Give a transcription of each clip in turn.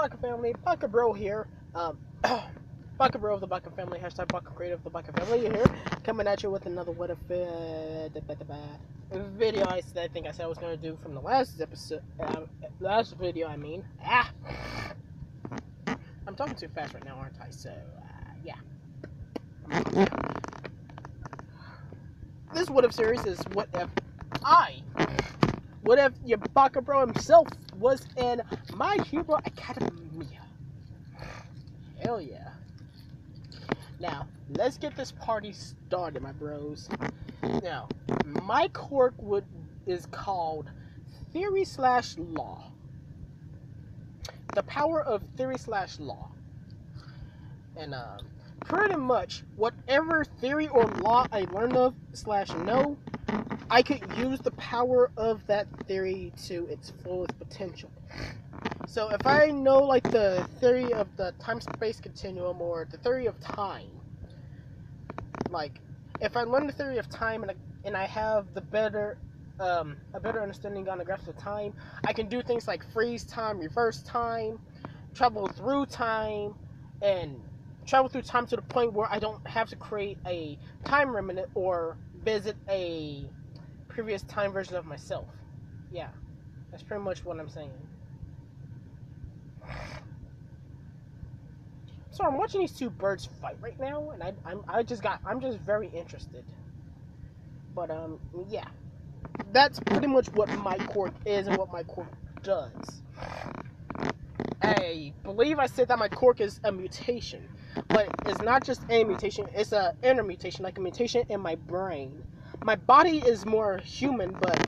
Baka family? Baka here. Baka of the Baka family, hashtag Baka creative of the Baka family here, coming at you with another what if video I think I said I was going to do from the last episode, last video I mean. I'm talking too fast right now, aren't I? So, yeah. This what if series is what if your Baka bro himself was in My Hero Academia. Hell yeah. Now, let's get this party started, my bros. Now, my quirk is called Theory/Law. The power of Theory/Law. And, pretty much, whatever theory or law I learn of /know, I could use the power of that theory to its fullest potential. So if I know like the theory of the time-space continuum or the theory of time, like if I learn the theory of time and I have a better understanding on the graph of time, I can do things like freeze time, reverse time, travel through time, and travel through time to the point where I don't have to create a time remnant or visit a previous time version of myself. Yeah, that's pretty much what I'm saying. So I'm watching these two birds fight right now, and I'm just very interested. But yeah, that's pretty much what my quirk is and what my quirk does. I believe I said that my quirk is a mutation, but it's not just a mutation; it's an inner mutation, like a mutation in my brain. My body is more human, but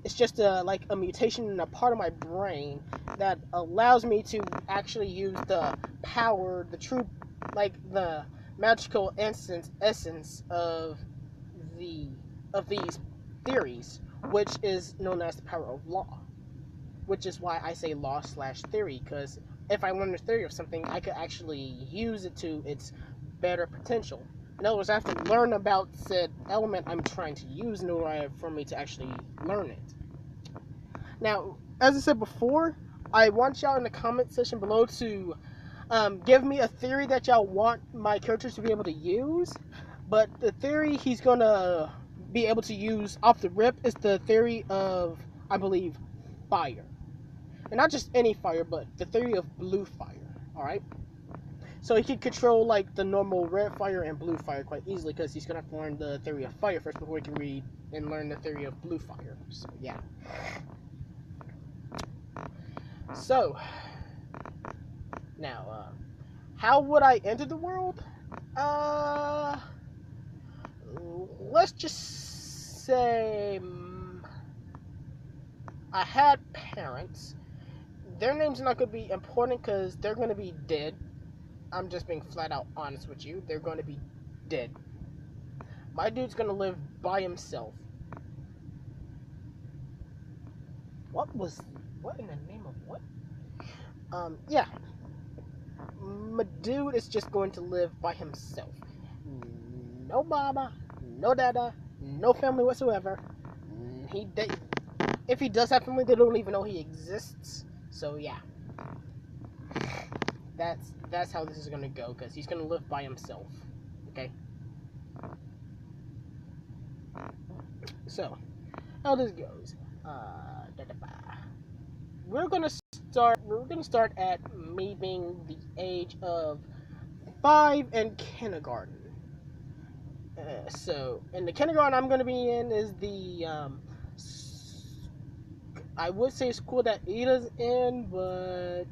it's just a mutation in a part of my brain that allows me to actually use the power, the true, the magical essence of these theories, which is known as the power of law. Which is why I say law/theory, because if I learn the theory of something, I could actually use it to its better potential. In other words, I have to learn about said element I'm trying to use in order for me to actually learn it. Now, as I said before, I want y'all in the comment section below to give me a theory that y'all want my characters to be able to use. But the theory he's going to be able to use off the rip is the theory of, I believe, fire. And not just any fire, but the theory of blue fire, alright? So he can control, the normal red fire and blue fire quite easily, because he's going to have to learn the theory of fire first before he can read and learn the theory of blue fire. So, yeah. So, now, how would I enter the world? Let's just say I had parents. Their names are not going to be important because they're going to be dead. I'm just being flat out honest with you. They're going to be dead. My dude's going to live by himself. What in the name of what? Yeah. My dude is just going to live by himself. No mama, no dada, no family whatsoever. If he does have family, they don't even know he exists. So yeah. That's how this is gonna go, because he's gonna live by himself. Okay? So, how this goes. We're gonna start at me being the age of 5 in kindergarten. So in the kindergarten I'm gonna be in is the I would say school that Ida's in, but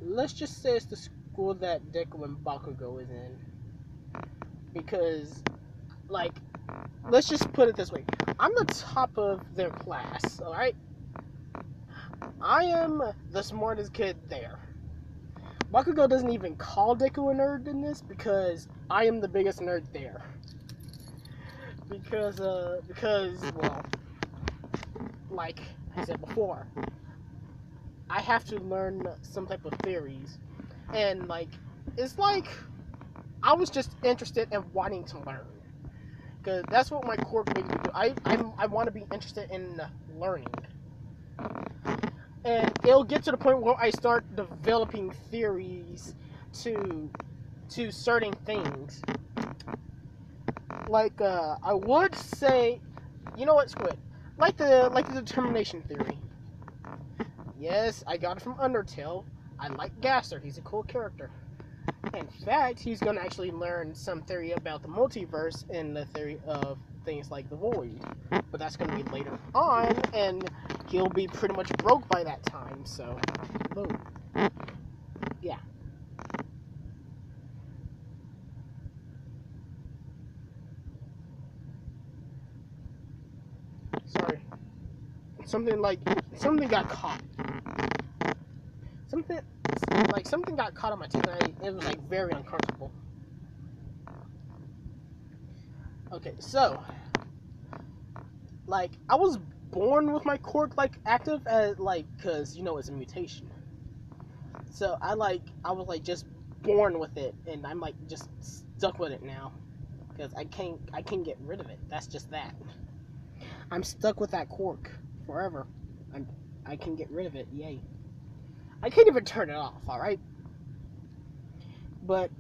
let's just say it's the school that Deku and Bakugo is in. Because, let's just put it this way. I'm the top of their class, alright? I am the smartest kid there. Bakugo doesn't even call Deku a nerd in this because I am the biggest nerd there. Because, well, like I said before, I have to learn some type of theories. And, it's I was just interested in wanting to learn. Because that's what my quirk made me do. I want to be interested in learning. And it'll get to the point where I start developing theories to certain things. Like I would say, you know what, screw it. Like the determination theory. Yes, I got it from Undertale. I like Gaster. He's a cool character. In fact, he's gonna actually learn some theory about the multiverse and the theory of things like the void. But that's gonna be later on, and he'll be pretty much broke by that time. So, boom. Yeah. Sorry. Something got caught. Something got caught on my teeth, and it was like very uncomfortable. Okay, so like I was born with my Quirk like active as like, cause you know it's a mutation. So I was like just born with it, and I'm like just stuck with it now, cause I can't get rid of it. That's just that. I'm stuck with that Quirk forever. I can get rid of it. Yay. I can't even turn it off, alright? But,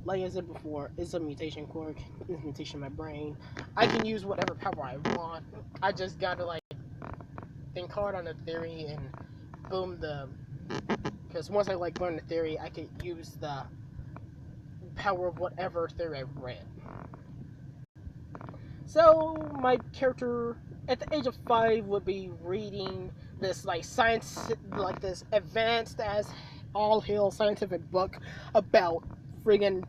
like I said before, it's a mutation Quirk. It's a mutation in my brain. I can use whatever power I want. I just gotta, like, think hard on the theory and boom, because once I, like, learn the theory, I could use the power of whatever theory I've read. So, my character at the age of 5 would be reading this like science, like this advanced as all hell scientific book about friggin'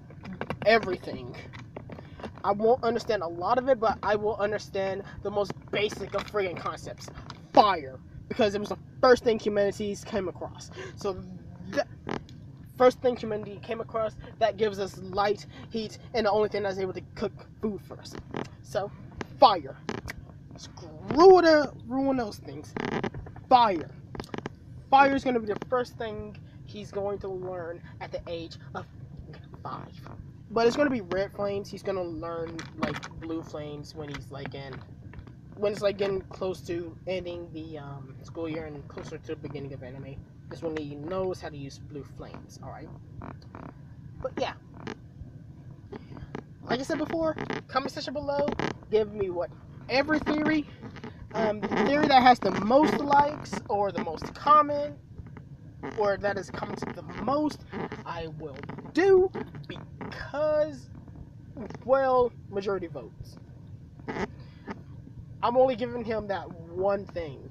everything. I won't understand a lot of it, but I will understand the most basic of friggin' concepts. Fire, because it was the first thing humanity came across. So the first thing humanity came across that gives us light, heat, and the only thing that's able to cook food for us. So fire. Screw it, ruin those things. Fire. Fire is going to be the first thing he's going to learn at the age of 5. But it's going to be red flames. He's going to learn like blue flames when he's like when it's like getting close to ending the school year and closer to the beginning of anime. Is when he knows how to use blue flames. All right. But yeah. Like I said before, comment section below. Give me whatever theory. The theory that has the most likes or the most comment or that is commented the most, I will do because, well, majority votes. I'm only giving him that one thing.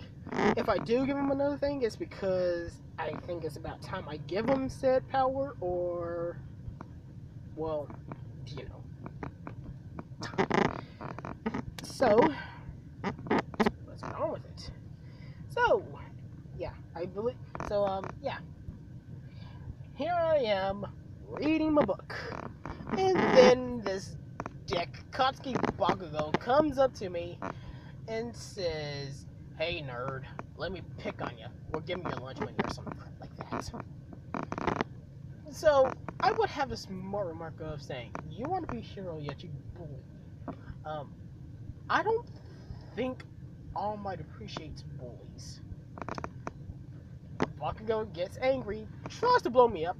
If I do give him another thing, it's because I think it's about time I give him said power or, well, you know. So, let's get on with it. So, yeah, yeah. Here I am, reading my book. And then this Deku Bakugo comes up to me and says, "Hey nerd, let me pick on you, or give me your lunch money," or something like that. So, I would have a smart remark of saying, "You want to be a hero, yet you bully." I don't think All Might appreciates bullies. Bakugo gets angry, tries to blow me up,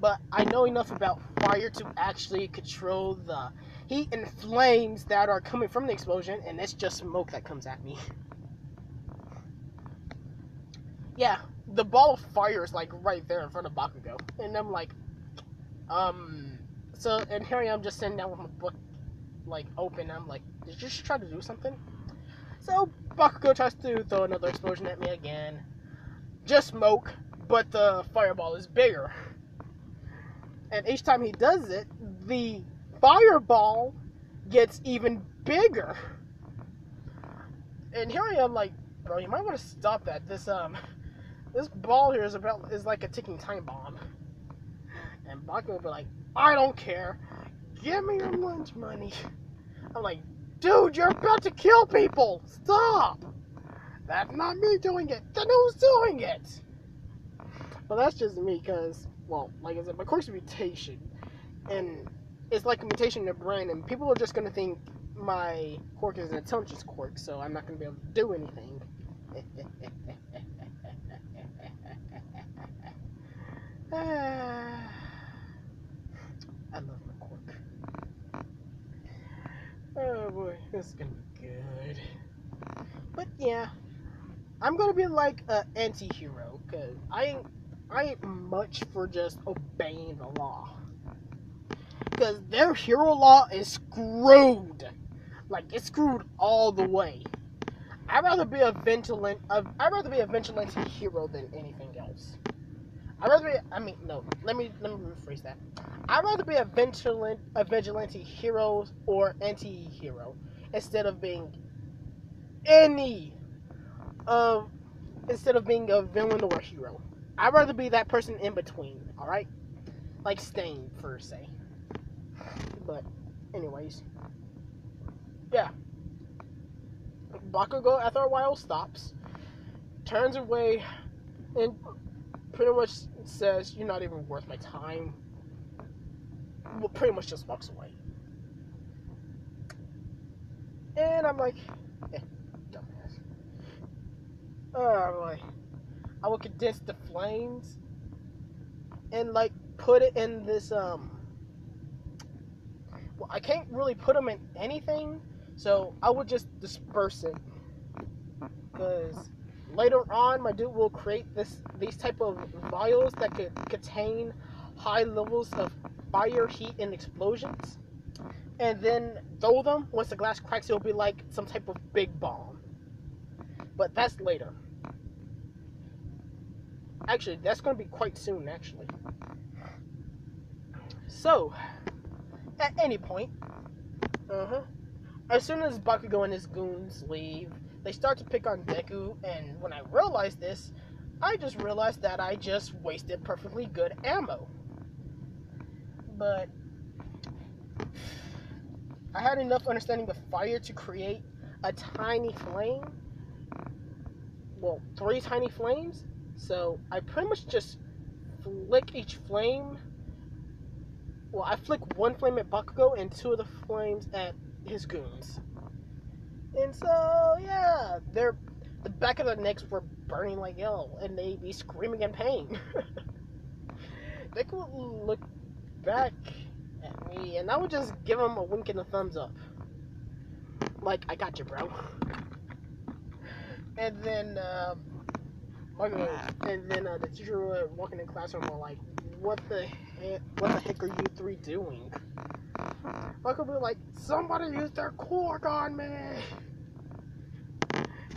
but I know enough about fire to actually control the heat and flames that are coming from the explosion, and it's just smoke that comes at me. Yeah, the ball of fire is like right there in front of Bakugo, and I'm like, so, and here I am just sitting down with my book like open. I'm like, did you just try to do something? So Bakugo tries to throw another explosion at me again. Just smoke, but the fireball is bigger. And each time he does it, the fireball gets even bigger. And here I am like, bro, you might want to stop that. This ball here is like a ticking time bomb. And Bakugo will be like, I don't care. Give me your lunch money. I'm like, dude, you're about to kill people. Stop. That's not me doing it. Then who's doing it? Well, that's just me because, well, like I said, my Quirk's a mutation. And it's like a mutation in the brain. And people are just going to think my Quirk is an intelligence Quirk. So I'm not going to be able to do anything. I love my Quirk. Oh boy, this is gonna be good. But yeah, I'm gonna be like an anti-hero, cause I ain't much for just obeying the law. Cause their hero law is screwed. Like, it's screwed all the way. I'd rather be a vigilante hero than anything else. Let me rephrase that. I'd rather be a vigilante hero or anti-hero instead of being any of instead of being a villain or a hero. I'd rather be that person in between, alright? Like Stain, per se. But, anyways. Yeah. Bakugo, after a while, stops, turns away, and pretty much says, "You're not even worth my time." Well, pretty much just walks away. And I'm like, dumbass. Oh, boy. I will condense the flames and, like, put it in this, well, I can't really put them in anything, so I would just disperse it. Because later on, my dude will create these type of vials that could contain high levels of fire, heat, and explosions. And then throw them. Once the glass cracks, it'll be like some type of big bomb. But that's later. Actually, that's going to be quite soon, actually. So, at any point, as soon as Bakugo and his goons leave, they start to pick on Deku, and when I realized this, I just realized that I just wasted perfectly good ammo. But I had enough understanding of fire to create a tiny flame. Well, 3 tiny flames. So I pretty much just flick each flame. Well, I flick 1 flame at Bakugo and 2 of the flames at his goons. And so, yeah, the back of their necks were burning like hell, and they'd be screaming in pain. They could look back at me, and I would just give them a wink and a thumbs up. Like, I got you, bro. And then, the teacher would walk in the classroom and like, what the heck are you 3 doing? I could be like, somebody used their Quirk on me.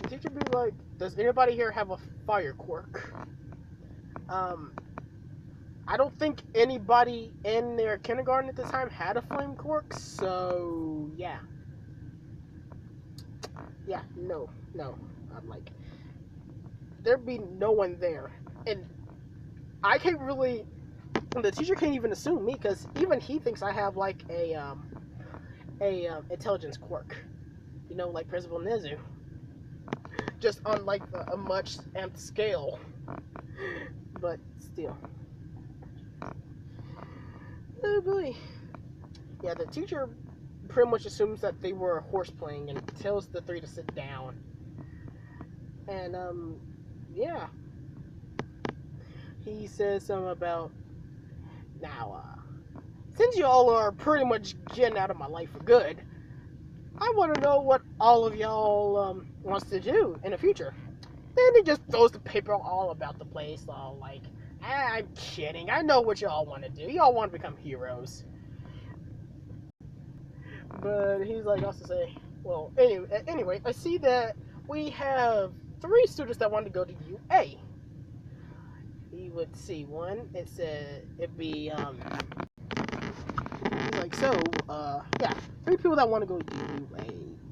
The teacher would be like, does anybody here have a fire Quirk? I don't think anybody in their kindergarten at the time had a flame Quirk, so yeah. Yeah, no. I'm like, there'd be no one there. And I can't really, the teacher can't even assume me, because even he thinks I have like a intelligence Quirk. You know, like Principal Nezu. Just on like a much amped scale. But still. Oh boy. Yeah, the teacher pretty much assumes that they were horse playing and tells the 3 to sit down. And yeah. He says something about, now, since you all are pretty much getting out of my life for good, I want to know what all of y'all wants to do in the future. Then he just throws the paper all about the place, all like, I'm kidding, I know what y'all want to do. Y'all want to become heroes. But he's like, also say, well, anyway, I see that we have 3 students that want to go to UA. He would see one. It said it'd be like, so yeah, 3 people that want to go to UA.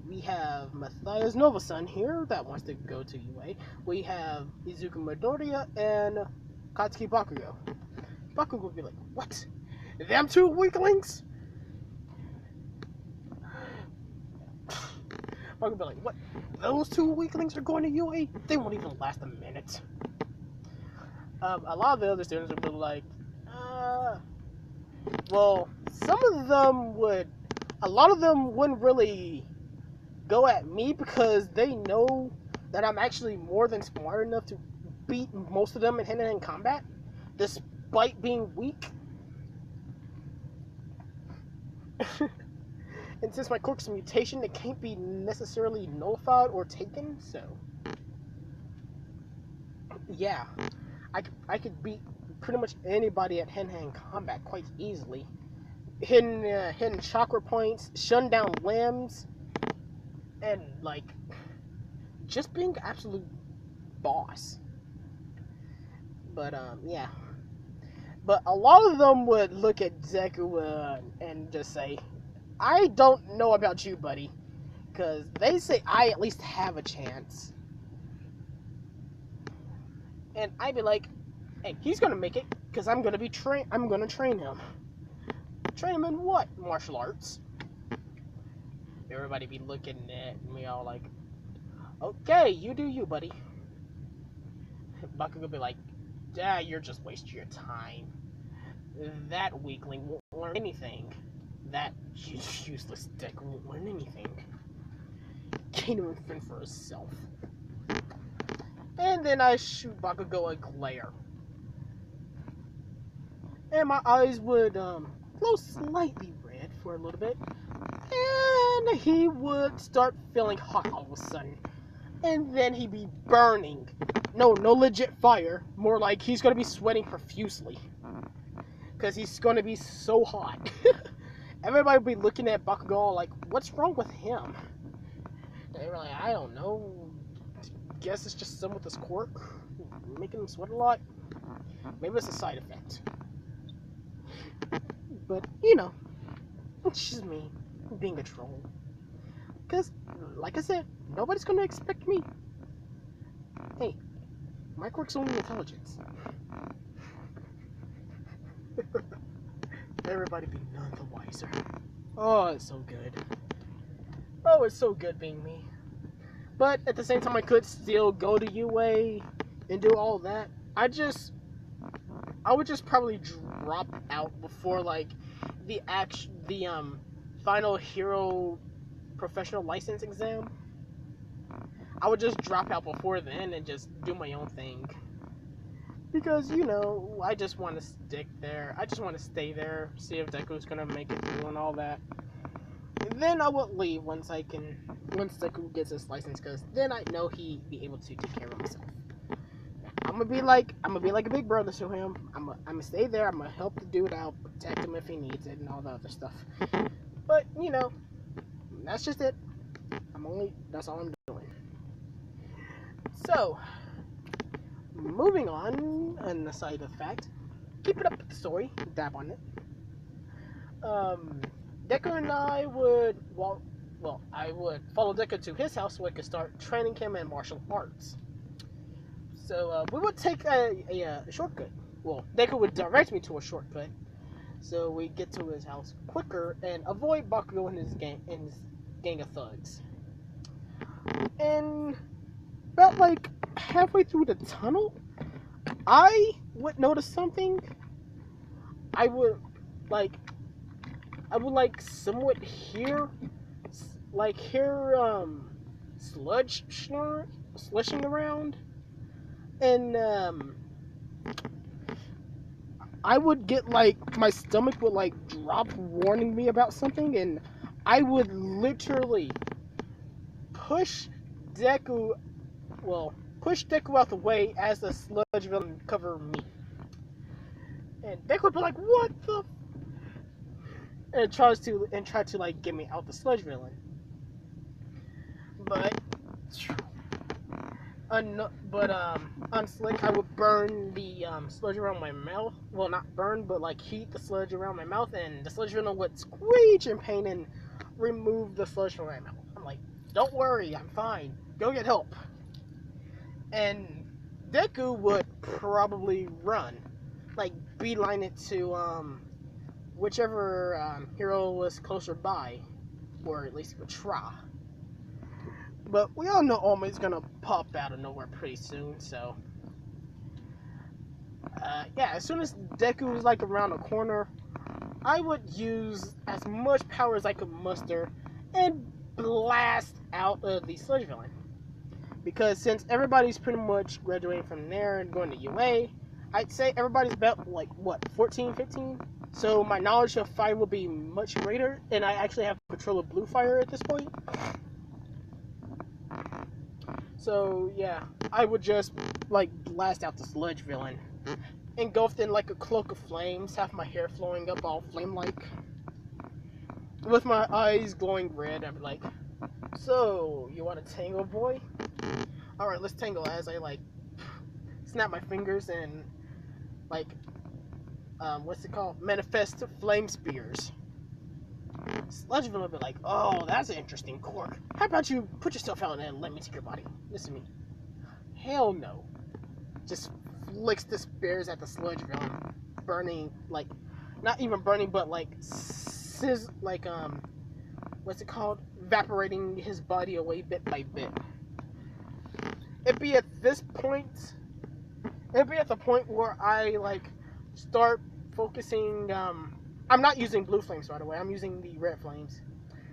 We have Matthias Novason here that wants to go to UA. We have Izuku Midoriya and Katsuki Bakugo. Bakugo would be like, what? Them 2 weaklings? Bakugo would be like, what? Those 2 weaklings are going to UA? They won't even last a minute. A lot of the other students would be like, well, a lot of them wouldn't really go at me because they know that I'm actually more than smart enough to beat most of them in hand-to-hand combat, despite being weak. And since my Quirk's a mutation, it can't be necessarily nullified or taken, so yeah, I could beat pretty much anybody at hand-to-hand combat quite easily. Hitting chakra points, shun down limbs, and like just being absolute boss. But yeah. But a lot of them would look at Deku and just say, I don't know about you, buddy. Because they say I at least have a chance. And I'd be like, hey, he's going to make it. Because I'm going to train him. Train him in what? Martial arts. Everybody be looking at me all like, okay, you do you, buddy. Bakugo be like, yeah, you're just wasting your time. That weakling won't learn anything. That useless Deku won't learn anything. Can't even fend for herself. And then I shoot Bakugo a glare. And my eyes would glow slightly red for a little bit. And he would start feeling hot all of a sudden. And then he'd be burning. No legit fire. More like he's gonna be sweating profusely. Because he's gonna be so hot. Everybody would be looking at Bakugo like, what's wrong with him? They were like, I don't know. Guess it's just something with his quirk. Making him sweat a lot. Maybe it's a side effect. But, you know, it's just me being a troll. Because, like I said, nobody's gonna expect me. Hey, my quirk's only intelligence. Everybody be none the wiser. Oh, it's so good. Oh, it's so good being me. But at the same time, I could still go to UA and do all that. I would just probably drop out before like the final hero professional license exam. I would just drop out before then and just do my own thing. Because, you know, I just want to stick there. I just want to stay there, see if Deku's gonna make it through and all that. And then I will leave once Deku gets his license, because then I know he'd be able to take care of himself. I'm gonna be like a big brother to him. I'm gonna stay there. I'm gonna help the dude out, protect him if he needs it, and all the other stuff. But you know, that's just it. That's all I'm doing. So, moving on, and aside of the fact, keep it up with the story, dab on it. Deku and I would, I would follow Deku to his house so I could start training him in martial arts. So, we would take a shortcut. Well, Deku would direct me to a shortcut, so we get to his house quicker and avoid Bakugo and his gang of thugs. And about like halfway through the tunnel, I would notice something. I would somewhat hear sludge slushing around, and I would get like my stomach would like drop, warning me about something, and I would literally push Deku out the way as the sludge villain cover me. And Deku would be like, what the f-? And try to like get me out the sludge villain. But on Slick, I would burn the sludge around my mouth. Well, not burn, but like heat the sludge around my mouth, and the sludge villain would screech in pain and remove the sludge from my mouth. I'm like, don't worry, I'm fine. Go get help. And Deku would probably run, like beeline it to whichever hero was closer by, or at least he would try. But we all know Ome's gonna pop out of nowhere pretty soon, so yeah, as soon as Deku was like around the corner, I would use as much power as I could muster and blast out the sludge villain. Because since everybody's pretty much graduating from there and going to UA, I'd say everybody's about like what 14, 15. So my knowledge of fire will be much greater, and I actually have control of blue fire at this point. So yeah, I would just like blast out the Sludge villain, engulfed in like a cloak of flames, have my hair flowing up all flame-like, with my eyes glowing red. I'm like, so you want to tangle, boy? All right, let's tangle. As I like snap my fingers and like what's it called? Manifest flame spears. Sludge will be like, oh, that's an interesting Quirk. How about you put yourself out and let me take your body? Listen to me. Hell no. Just flicks the spears at the Sludge villain, burning, like, not even burning, but like, what's it called? Evaporating his body away bit by bit. It'd be at the point where I like start focusing. I'm not using blue flames, by the way. I'm using the red flames.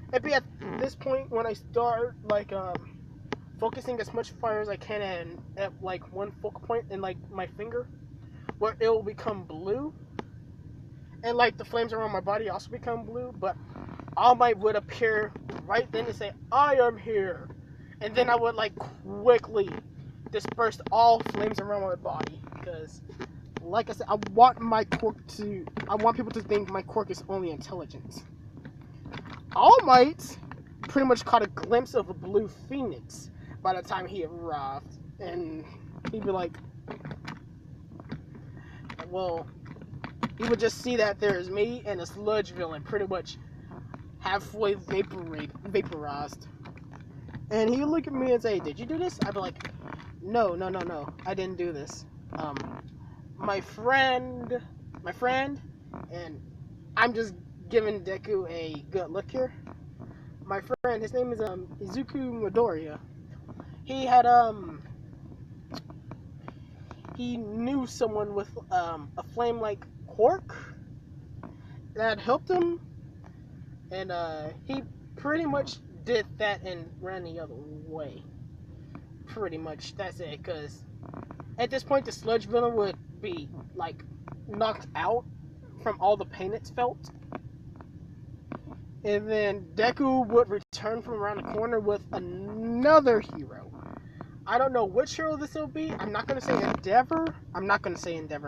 It'd be at this point when I start like focusing as much fire as I can and at like one focal point in like my finger, where it will become blue, and like the flames around my body also become blue. But All Might would appear right then and say, "I am here," and then I would like quickly disperse all flames around my body because, like I said, I want people to think my Quirk is only intelligence. All Might pretty much caught a glimpse of a blue phoenix by the time he arrived, and he'd be like, well, he would just see that there's me and a Sludge villain pretty much halfway vaporized. And he would look at me and say, "Did you do this?" I'd be like, No, I didn't do this. My friend, and I'm just giving Deku a good look here. My friend, his name is Izuku Midoriya. He had he knew someone with a flame-like Quirk that helped him, and he pretty much did that and ran the other way. Pretty much, that's it. Because at this point, the Sludge villain would be like knocked out from all the pain it's felt, and then Deku would return from around the corner with another hero. I don't know which hero this will be. I'm not gonna say Endeavor.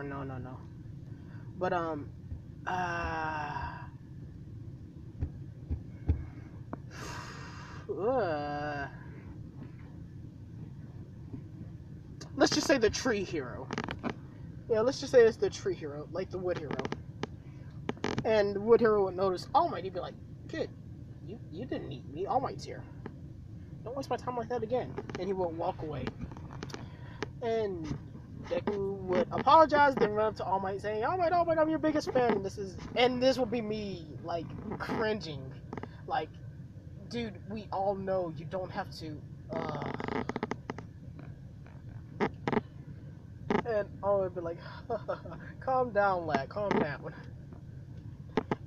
No. But let's just say the tree hero. Yeah, let's just say it's the tree hero, like the wood hero. And the wood hero would notice All Might. He'd be like, "Kid, you didn't need me. All Might's here. Don't waste my time like that again." And he would walk away. And Deku would apologize, then run up to All Might saying, All Might, I'm your biggest fan. This would be me, like, cringing. Like, dude, we all know you don't have to, And I would be like, calm down, lad, calm down.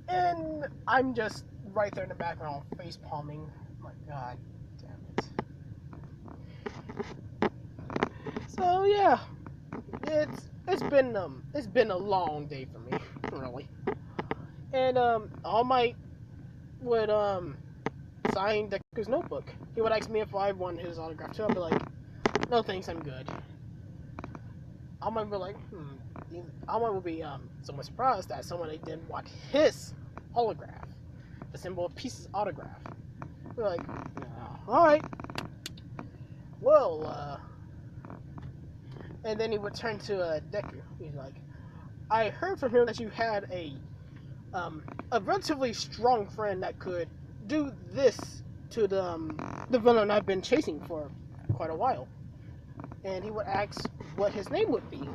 And I'm just right there in the background, face palming. My God damn it. So yeah, it's been a long day for me, really. And All Might would sign Deku's notebook. He would ask me if I want his autograph too. I'd be like, no thanks, I'm good. All Might would be like, All Might would be somewhat surprised that someone didn't want his holograph, the symbol of peace's autograph. We're like, alright. Well, and then he would turn to Deku. He's like, I heard from him that you had a relatively strong friend that could do this to the villain I've been chasing for quite a while. And he would ask what his name would be.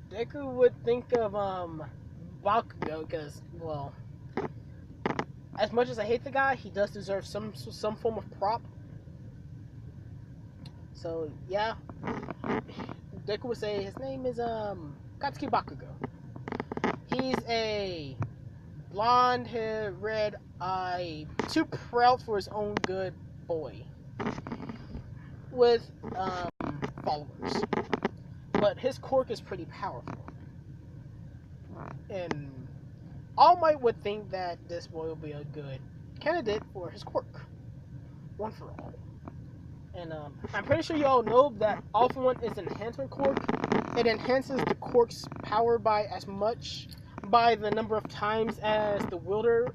Deku would think of Bakugo because, well, as much as I hate the guy, he does deserve some form of prop. So yeah, Deku would say his name is Katsuki Bakugo. He's a blonde-haired, red-eyed, too proud for his own good boy. with followers, but his quirk is pretty powerful, and All Might would think that this boy will be a good candidate for his quirk, one for all. And I'm pretty sure y'all know that All for One is an enhancement quirk. It enhances the quirk's power by by the number of times as the wielder.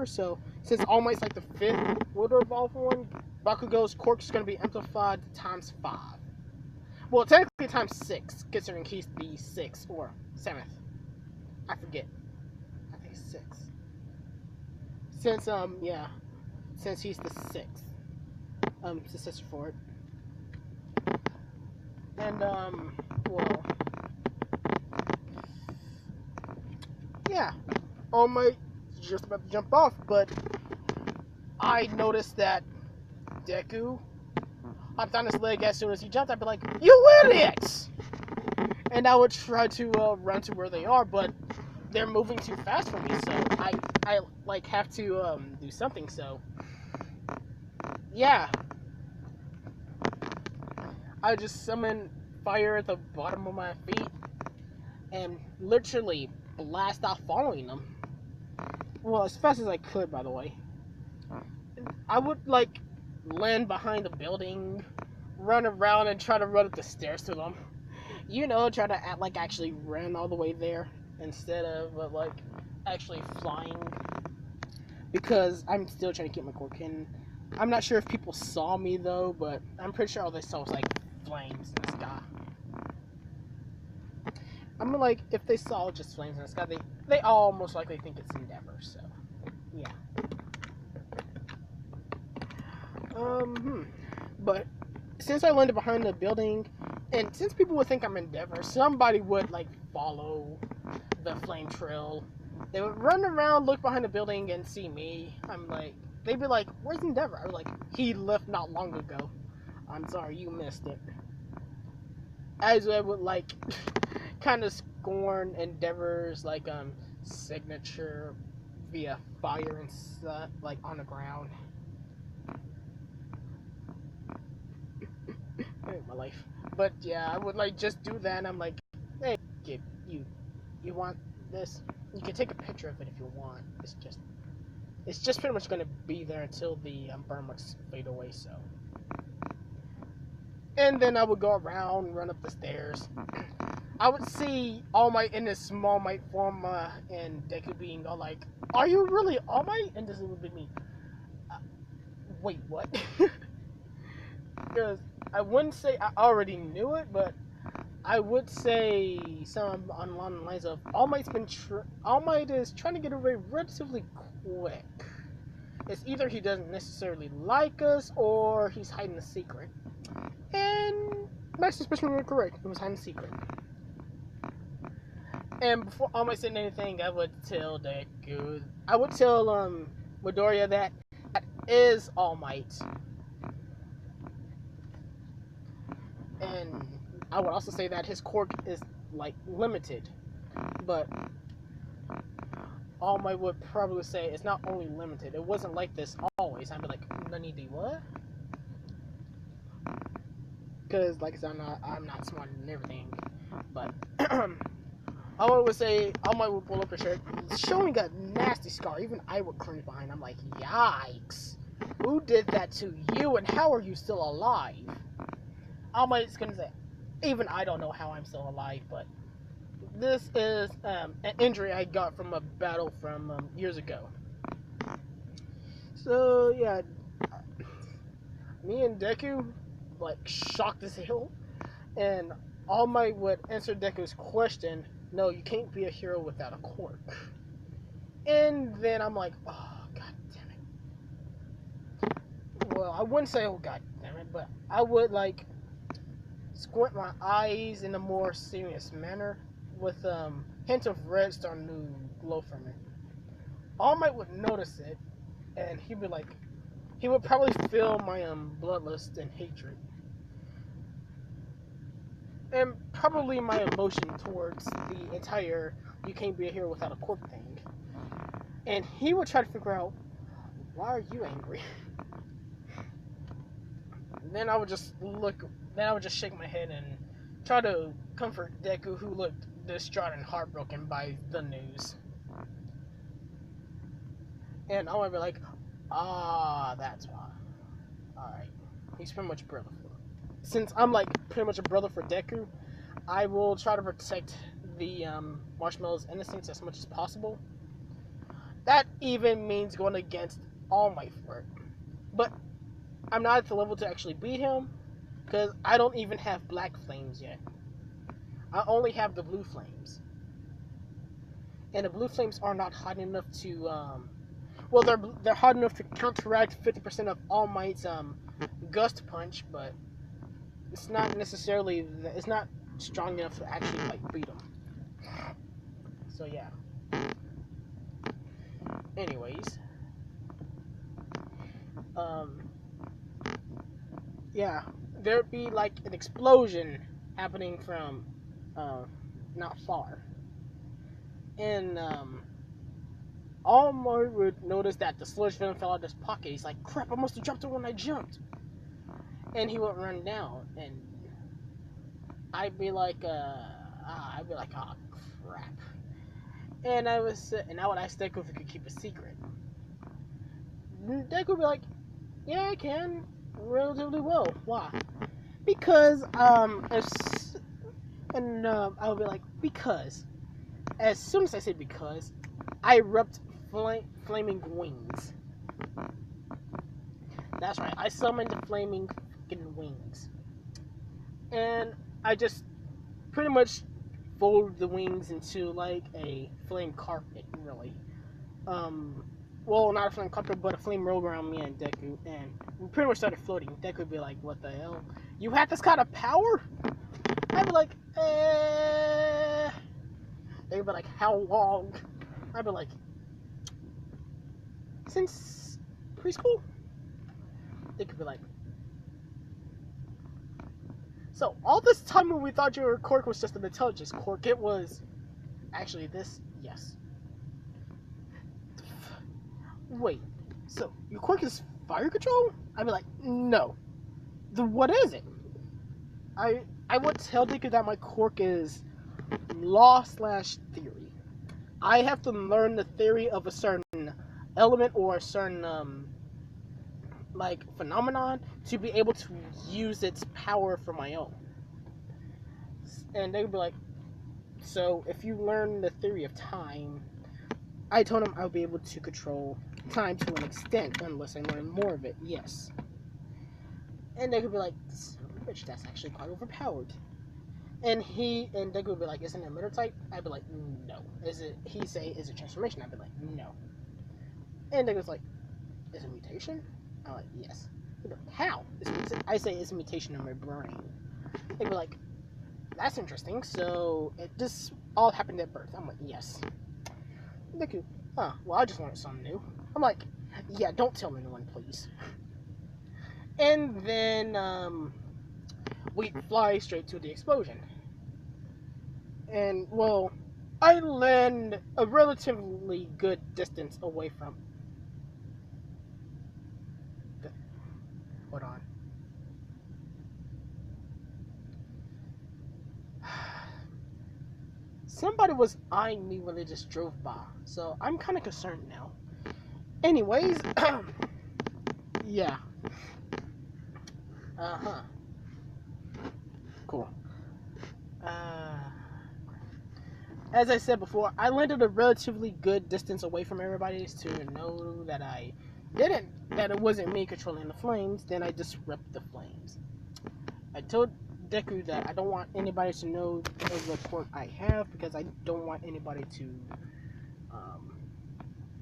So since All Might's like the 5th wielder of All for One, Bakugo's quirk is going to be amplified times 5. Well, technically times 6, considering he's the 6th or 7th. I forget. I think 6. Since since he's the 6th. Successor for it. And well, yeah, All Might just about to jump off, but I noticed that Deku hopped on his leg as soon as he jumped. I'd be like, "You idiots!" And I would try to run to where they are, but they're moving too fast for me, so I like have to do something. So yeah, I just summon fire at the bottom of my feet and literally blast off following them. Well, as fast as I could, by the way. I would like land behind a building, run around and try to run up the stairs to them. You know, try to act like I actually ran all the way there instead of like actually flying. Because I'm still trying to keep my quirk in. I'm not sure if people saw me though, but I'm pretty sure all they saw was like flames in the sky. I'm like, if they saw just flames in the sky, they all most likely think it's Endeavor, so yeah. But since I landed behind the building, and since people would think I'm Endeavor, somebody would like follow the flame trail. They would run around, look behind the building, and see me. I'm like, they'd be like, "Where's Endeavor?" I was like, "He left not long ago. I'm sorry, you missed it." As I would like kind of scorn Endeavor's like signature via fire and stuff like on the ground. My life. But yeah, I would like just do that, and I'm like, "Hey, kid, you want this? You can take a picture of it if you want. It's just pretty much gonna be there until the burn marks fade away." So, and then I would go around, run up the stairs. I would see All Might in this small Might form, and Deku being all like, "Are you really All Might?" And this would be me. Wait, what? Because I wouldn't say I already knew it, but I would say some along the lines of All Might is trying to get away relatively quick. It's either he doesn't necessarily like us or he's hiding a secret. And my suspicion was correct. It was hiding a secret. And before All Might said anything, I would tell Deku. I would tell Midoriya that is All Might. And I would also say that his quirk is like limited, but All Might would probably say it's not only limited. It wasn't like this always. I'd be like, "Nani do what?" Because like I said, I'm not smart and everything. But All Might would say, All Might would pull up her shirt, showing a nasty scar. Even I would cringe behind. I'm like, "Yikes! Who did that to you? And how are you still alive?" All Might's gonna say, "Even I don't know how I'm still alive, but this is an injury I got from a battle from years ago." So yeah, me and Deku like shocked as hell, and All Might would answer Deku's question, "No, you can't be a hero without a quirk." And then I'm like, "Oh god damn it!" Well, I wouldn't say, "Oh god damn it," but I would like squint my eyes in a more serious manner with hint of red starting to glow from it. All Might would notice it, and he'd be like, he would probably feel my bloodlust and hatred, and probably my emotion towards the entire "you can't be a hero without a quirk" thing. And he would try to figure out, why are you angry? then I would just shake my head and try to comfort Deku, who looked distraught and heartbroken by the news. And I would be like, that's why. Alright. He's pretty much a brother for him. Since I'm like pretty much a brother for Deku, I will try to protect the Marshmallow's innocence as much as possible. That even means going against All Might for it. But I'm not at the level to actually beat him, because I don't even have black flames yet. I only have the blue flames. And the blue flames are not hot enough to, well, they're hot enough to counteract 50% of All Might's gust punch, but it's not necessarily, it's not strong enough to actually like beat him. So yeah. Anyways, yeah, there'd be like an explosion happening from not far, and All Might would notice that the sludge venom fell out of his pocket. He's like, crap, I must have dropped it when I jumped. And he would run down, and I'd be like, oh crap. And I would ask Deku if he could keep a secret. Deku would be like, yeah, I can, relatively well. Why? Because I would be like, because as soon as I say because, I erupt flaming wings. That's right, I summoned the flaming fucking wings. And I just pretty much fold the wings into like a flame carpet, really. Well, not a flame carpet, but a flame robe around me and Deku, and we pretty much started floating. Deku would be like, what the hell? You have this kind of power? I'd be like, They'd be like, how long? I'd be like, since preschool? They could be like, so all this time when we thought your Quirk was just an intelligence Quirk, it was actually this? Yes. Wait, so your Quirk is fire control? I'd be like, no. Then what is it? I would tell Deku that my Quirk is law/theory. I have to learn the theory of a certain element or a certain like phenomenon to be able to use its power for my own. And they would be like, so if you learn the theory of time, I told him I would be able to control time to an extent unless I learn more of it. Yes. And they could be like, bitch, that's actually quite overpowered. And Deku would be like, isn't it emitter type? I'd be like, no. Is it transformation? I'd be like, no. And Deku's like, is it mutation? I'm like, yes. He'd be like, how? I say it's a mutation in my brain. They'd be like, that's interesting. So this all happened at birth. I'm like, yes. Deku, well, I just wanted something new. I'm like, yeah, don't tell anyone, please. And then we fly straight to the explosion. And, well, I land a relatively good distance away from... Hold on. Somebody was eyeing me when they just drove by, so I'm kind of concerned now. Anyways, yeah. Cool. As I said before, I landed a relatively good distance away from everybody to know that that it wasn't me controlling the flames. Then I disrupt the flames. I told Deku that I don't want anybody to know the quirk I have, because I don't want anybody to,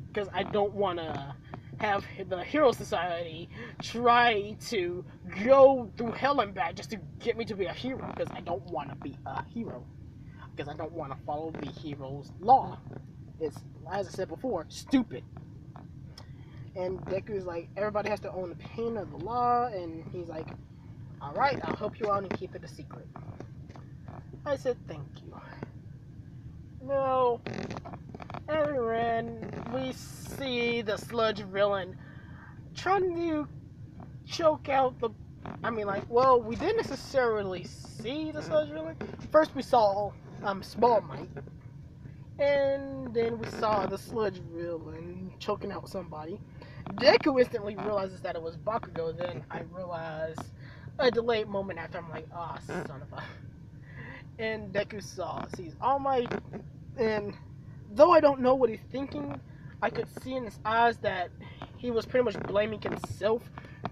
because I don't want to have the Hero Society try to go through hell and back just to get me to be a hero, because I don't want to be a hero. Because I don't want to follow the hero's law. It's, as I said before, stupid. And Deku's like, everybody has to own the pain of the law, and he's like, alright, I'll help you out and keep it a secret. I said, thank you. No. And then we see the Sludge villain trying to choke out the I mean, like, well, we didn't necessarily see the Sludge villain. First, we saw Small Mite, and then we saw the Sludge villain choking out somebody. Deku instantly realizes that it was Bakugo. Then I realized a delayed moment after. I'm like, ah, oh, son of a. And Deku sees All Might, and though I don't know what he's thinking, I could see in his eyes that he was pretty much blaming himself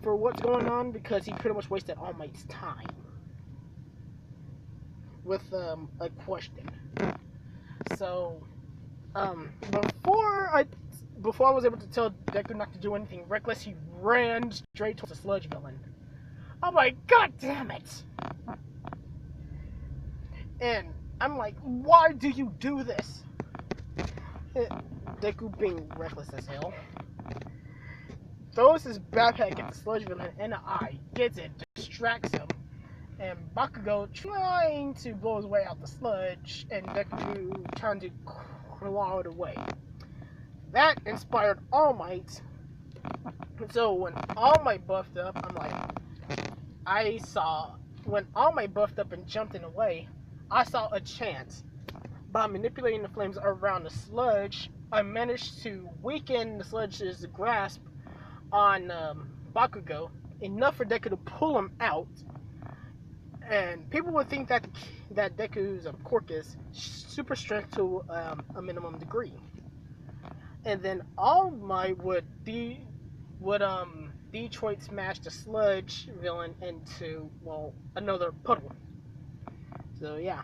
for what's going on because he pretty much wasted All Might's time with a question. So, before I was able to tell Deku not to do anything reckless, he ran straight towards the Sludge villain. I'm like, God damn it! And I'm like, why do you do this? Deku, being reckless as hell, throws his backpack at the Sludge villain in the eye, gets it, distracts him, and Bakugo trying to blow his way out the sludge, and Deku trying to claw it away. That inspired All Might. So when All Might buffed up, when All Might buffed up and jumped in the way, I saw a chance. By manipulating the flames around the sludge, I managed to weaken the sludge's grasp on Bakugo enough for Deku to pull him out. And people would think that Deku's quirk is super strength to a minimum degree. And then All Might would Detroit smash the Sludge villain into, well, another puddle. So yeah.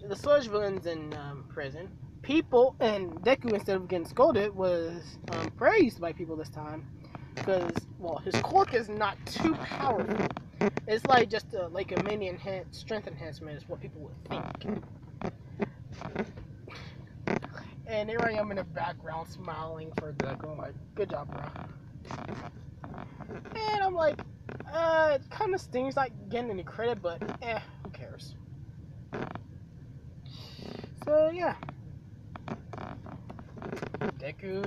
The Sludge villain's in prison. People, and Deku, instead of getting scolded, was praised by people this time. Because, well, his quirk is not too powerful. It's like just a mini strength enhancement is what people would think. And here I am in the background smiling for Deku. I'm like, good job, bro. And I'm like, it kind of stings like getting any credit, but who cares? So yeah. Deku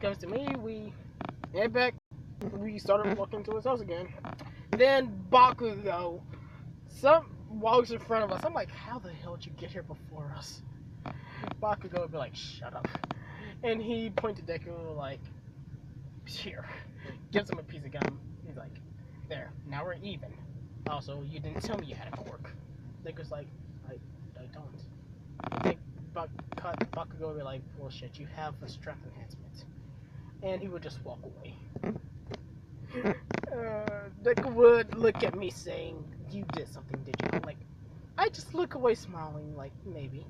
comes to me, we head back, we started walking to his house again. Then Bakugo walks in front of us. I'm like, how the hell did you get here before us? Bakugo would be like, shut up. And he pointed to Deku like, here. Gives him a piece of gum. He's like, there, now we're even. Also, you didn't tell me you had a quirk. Deku's like, I don't. I think Bakugo would be like, bullshit, you have a strength enhancement. And he would just walk away. Deku would look at me saying, you did something, did you? I'm like, I just look away smiling, like, maybe.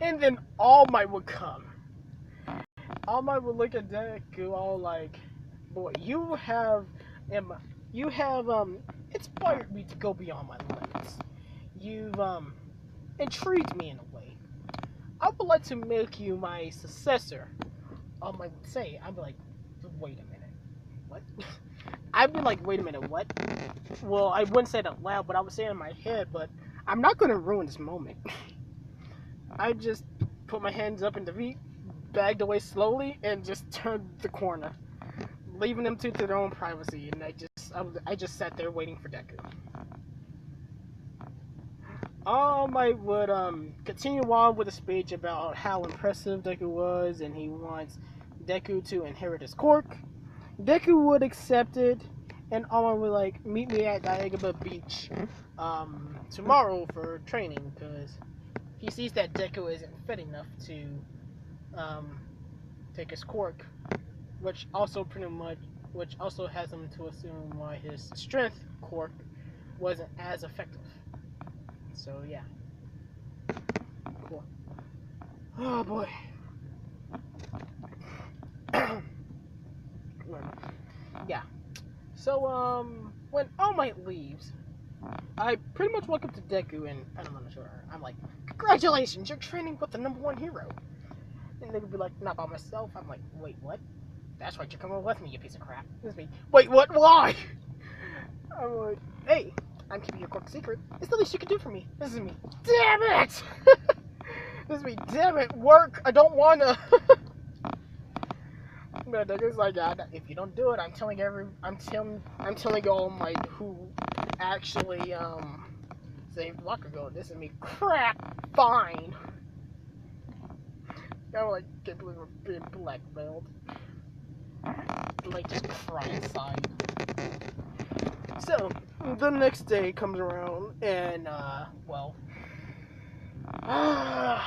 And then All Might would come. All Might would look at Deku all like, boy, you have inspired me to go beyond my limits. You've intrigued me in a way. I would like to make you my successor. All Might would say, I'd be like, wait a minute, what? I'd be like, wait a minute, what? Well, I wouldn't say it out loud, but I would say it in my head, but I'm not going to ruin this moment. I just put my hands up in the V, bagged away slowly, and just turned the corner, leaving them to their own privacy, and I just sat there waiting for Deku. All Might would continue on with a speech about how impressive Deku was, and he wants Deku to inherit his quirk. Deku would accept it, and All Might would like meet me at Diagaba Beach tomorrow for training, because he sees that Deku isn't fit enough to take his quirk, which also has him to assume why his strength quirk wasn't as effective. So yeah. Cool. Oh boy. Yeah. So when All Might leaves, I pretty much walk up to Deku and I'm not sure. I'm like, congratulations, you're training with the #1 hero. And they would be like, not by myself. I'm like, wait, what? That's right, you're coming with me, you piece of crap. This is me. Wait, what? Why? I'm like, hey, I'm keeping your quirk secret. It's the least you can do for me. This is me. Damn it! This be, damn it, work. I don't wanna. No, Deku's like, yeah, if you don't do it, I'm telling y'all my who actually saved Bakugo. This is me. Crap. Fine. I like can't believe we're being blackmailed. Like just cry inside. So the next day comes around and well, I'm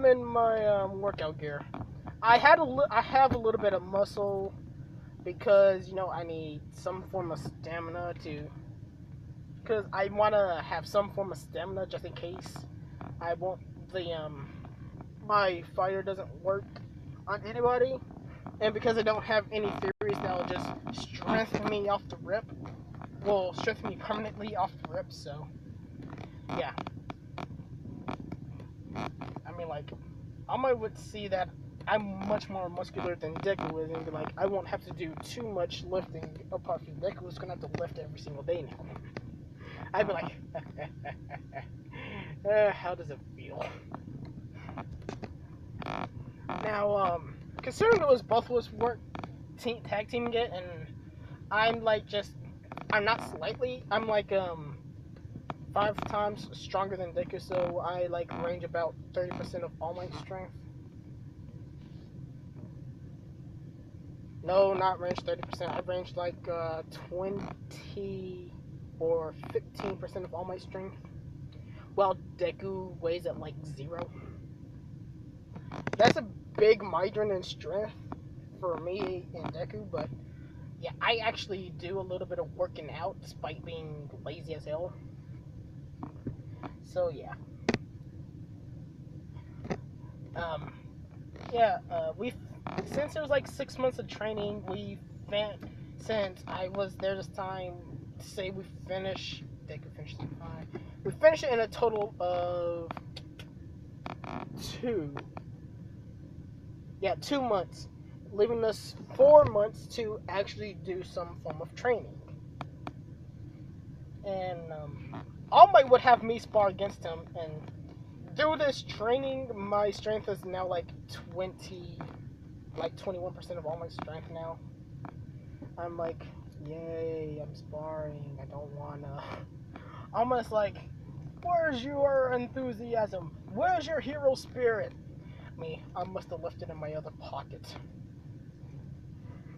in my workout gear. I have a little bit of muscle because I need some form of stamina because I want to have some form of stamina just in case I won't my fire doesn't work on anybody, and because I don't have any theories that will just strengthen me off the rip, will strengthen me permanently off the rip. So yeah, I mean, like, I would see that I'm much more muscular than Deku is, and be like, I won't have to do too much lifting apart from Deku who's gonna have to lift every single day now. I'd be like, how does it feel? Now, considering it was both of us tag teaming it, and I'm like I'm not slightly, I'm like 5 times stronger than Deku, so I like range about 30% of All Might strength. No, not range 30%. I range like 20 or 15% of All Might strength, while Deku weighs at like 0. That's a big margin in strength for me and Deku, but yeah, I actually do a little bit of working out despite being lazy as hell. So yeah. Since it was like 6 months of training, since I was there this time, say we finish, Deku finished in 5. We finished it in a total of 2 months, leaving us 4 months to actually do some form of training. And All Might would have me spar against him, and through this training, my strength is now like 21% of All Might strength now. I'm like, yay, I'm sparring, I don't wanna. Almost like, where's your enthusiasm? Where's your hero spirit? I must have left it in my other pocket.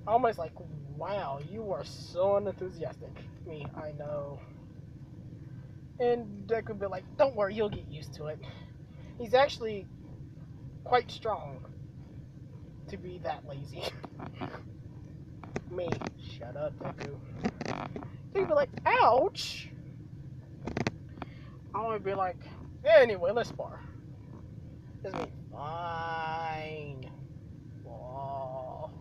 Almost like, wow, you are so unenthusiastic. I know. And Deku would be like, don't worry, you'll get used to it. He's actually quite strong to be that lazy. Shut up, Deku. He'd be like, ouch! I would be like, anyway, let's spar. It's me, fine. Whoa.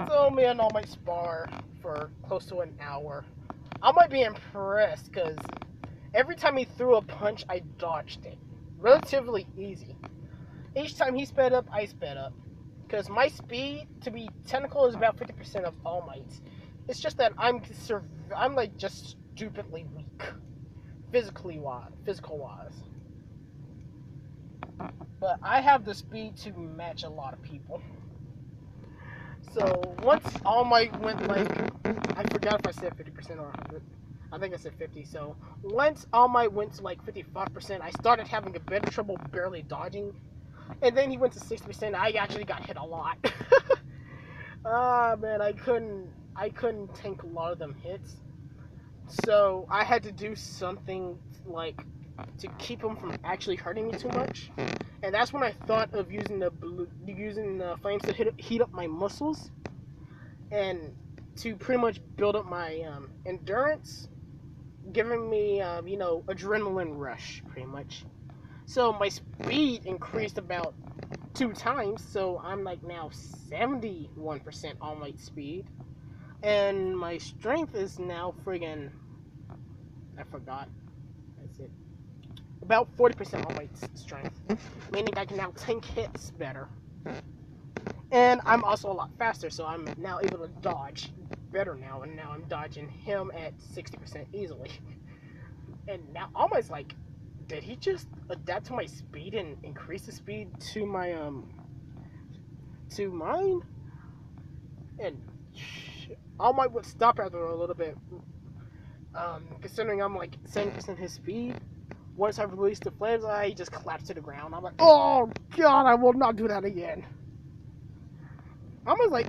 So me and All Might spar for close to an hour. I might be impressed because every time he threw a punch, I dodged it. Relatively easy. Each time he sped up, I sped up. Because my speed, to be technical, is about 50% of All Might's. It's just that I'm like just stupidly weak, physical wise. But I have the speed to match a lot of people. So once All Might went like, I forgot if I said 50% or 100. I think I said 50. So once All Might went to like 55%, I started having a bit of trouble barely dodging. And then he went to 60%. I actually got hit a lot. Man, I couldn't tank a lot of them hits. So I had to do something like to keep him from actually hurting me too much. And that's when I thought of using the flames to heat up my muscles and to pretty much build up my endurance, giving me adrenaline rush pretty much. So my speed increased about 2 times, so I'm like now 71% All Might speed. And my strength is now friggin', I forgot, that's it, about 40% All Might strength. Meaning I can now tank hits better. And I'm also a lot faster, so I'm now able to dodge better now. And now I'm dodging him at 60% easily. And now All Might's like did he just adapt to my speed and increase the speed to my to mine? And All Might would stop after a little bit. Considering I'm like 70% his speed. Once I released the flames, I just collapsed to the ground. I'm like, oh god, I will not do that again. I was like,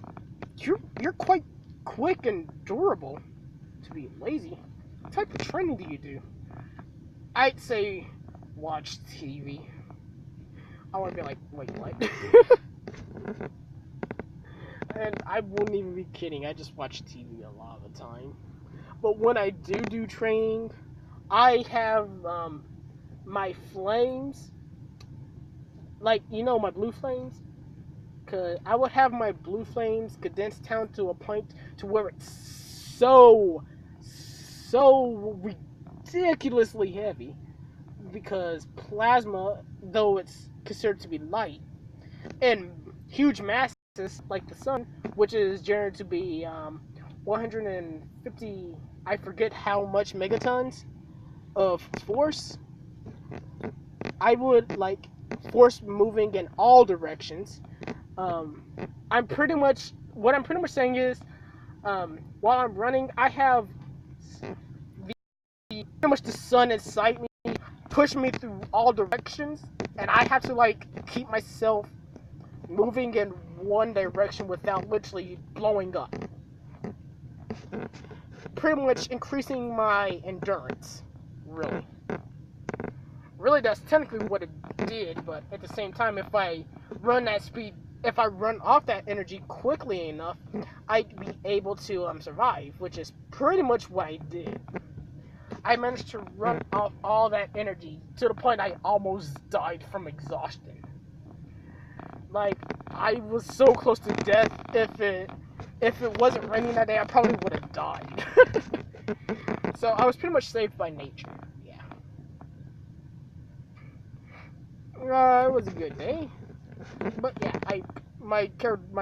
you're quite quick and durable to be lazy. What type of training do you do? I'd say watch TV. I want to be like, wait, what? And I wouldn't even be kidding. I just watch TV a lot of the time. But when I do training, I have my flames, like, you know, my blue flames. Cause I would have my blue flames condensed down to a point to where it's so ridiculously heavy. Because plasma, though it's considered to be light, and huge masses like the sun, which is generated to be 150, I forget how much megatons of force, I would like force moving in all directions. I'm pretty much saying is, while I'm running, I have pretty much the sun inside me, push me through all directions, and I have to like keep myself moving in one direction without literally blowing up. Pretty much increasing my endurance, really. Really, that's technically what it did, but at the same time, if I run off that energy quickly enough, I'd be able to survive, which is pretty much what I did. I managed to run off all that energy to the point I almost died from exhaustion. Like, I was so close to death. If it wasn't raining that day, I probably would have died. So I was pretty much saved by nature. Yeah. It was a good day. But yeah, my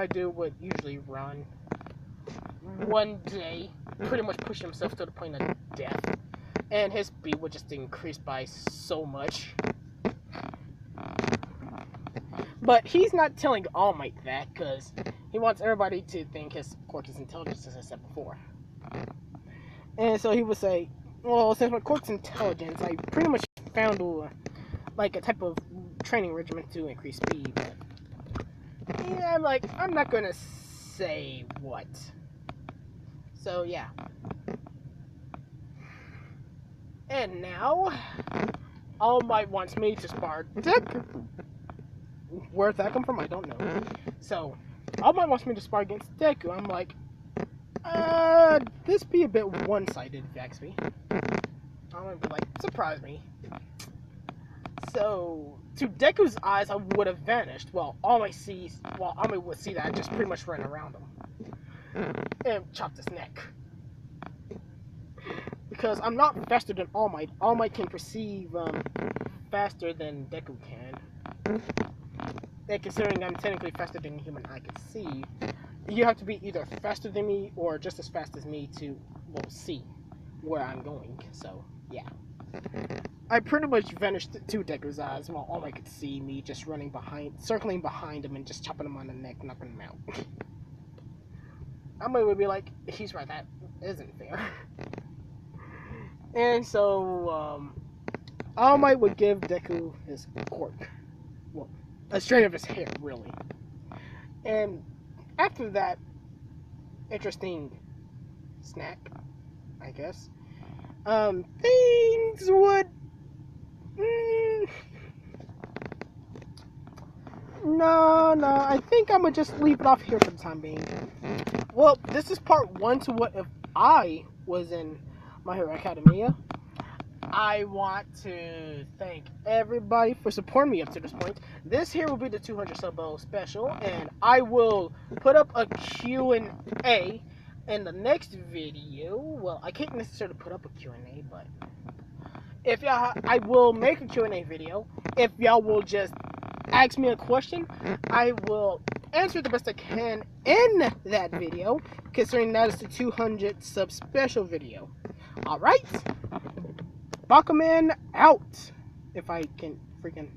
dude would usually run. One day, pretty much push himself to the point of death, and his speed would just increase by so much. But he's not telling All Might that, because he wants everybody to think his quirk is intelligence, as I said before. And so he would say, well, since my quirk's intelligence, I pretty much found like a type of training regimen to increase speed. But yeah, I'm not gonna say what. So yeah. And now, All Might wants me to spar Deku. Where'd that come from? I don't know. So, All Might wants me to spar against Deku. I'm like, this be a bit one-sided, Vaxby. I'm gonna be like, surprise me. So, to Deku's eyes, I would have vanished. Well, All Might would see that I just pretty much ran around him and chopped his neck. Because I'm not faster than All Might. All Might can perceive faster than Deku can. And considering I'm technically faster than a human eye can see, you have to be either faster than me or just as fast as me to, well, see where I'm going. So, yeah. I pretty much vanished to Deku's eyes while All Might could see me just circling behind him and just chopping him on the neck, knocking him out. All Might would be like, he's right, that isn't fair. And so, All Might would give Deku his quirk. Well, a strand of his hair, really. And after that interesting snack, I guess, things would... No, I think I'm gonna just leave it off here for the time being. Well, this is part 1 to what if I was in My Hero Academia. I want to thank everybody for supporting me up to this point. This here will be the 200 sub special, and I will put up a Q&A in the next video. Well, I can't necessarily put up a Q&A, but if y'all, I will make a Q&A video. If y'all will just ask me a question, I will answer the best I can in that video, considering that is the 200 sub special video. Alright? Bakuman out. if I can freaking